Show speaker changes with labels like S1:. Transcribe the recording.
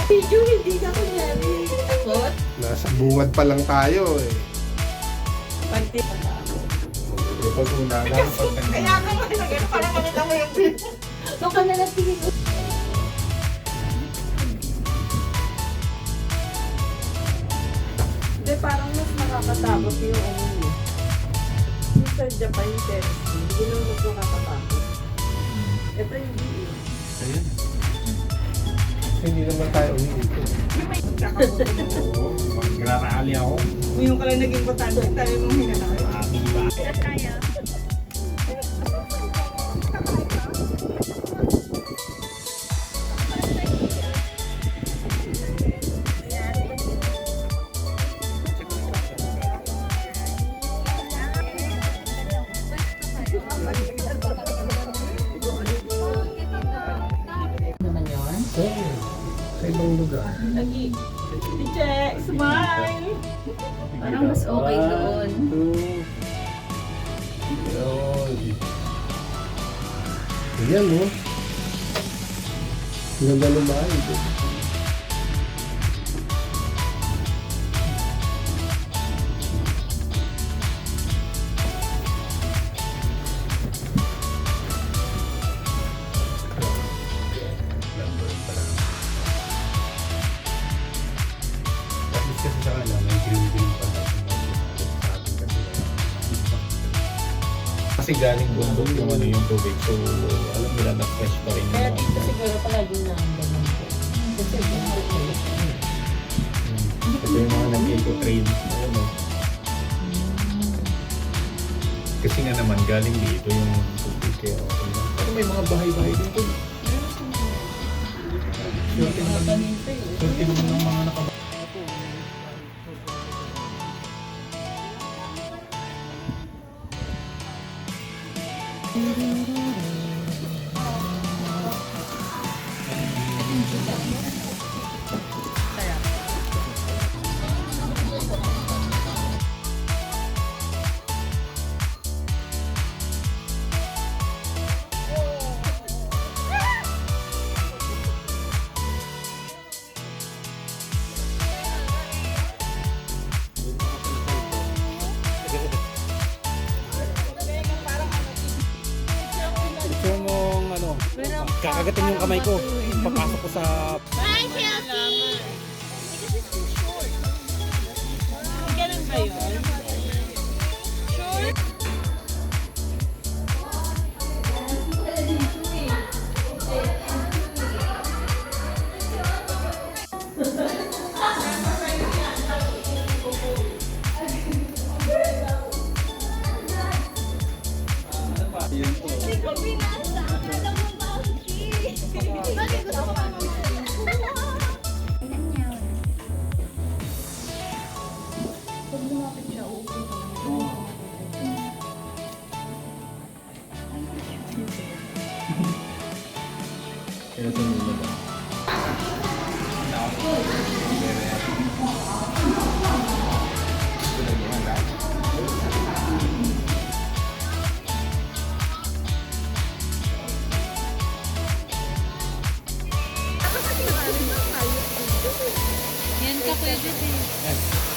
S1: Video, hindi na kunyari. Takot?
S2: Nasa bungad pa lang tayo eh.
S1: Panti.
S2: Pag unaga,
S1: Kaya ka mo, nagano parang kanila mo yung video. Doon ka na natingin. Hindi, parang mas nakakatakot yung ano yun. Yung sa Japan test, hindi naman mas nakakatakot. Ito hindi eh.
S2: ayun. Hindi naman tayo umiikot.
S3: Oo, magrarally ako.
S1: Ngayon ka lang naging botante, tayo mong hinanakit.
S3: Diba?
S1: Naman yun?
S2: Oo. Sa ibang lugar.
S1: Lagi. Check, smile!
S4: Parang mas okay doon.
S2: Yun. Ayan mo. Ganda naman.
S3: Kasi sa kanila, may green pa na. Kasi galing bundok yung ano yung tubig. So, alam nila na fresh pa rin
S1: Kaya
S3: yung
S1: dito siguro palagi na ang ganun po. Kasi
S3: Ito yung mga nag-eco-train. Ano? Kasi nga naman, galing dito yung tubig. Kaya okay lang. Pero may mga bahay-bahay dito. Swerte naman ng mga nakabahay.
S5: Gusto mong ano, kakagatin yung kamay ko. Papasok ko sa...
S1: ganun ba yun?
S3: Kaya sumunod ako.
S4: Yan ka pwede din.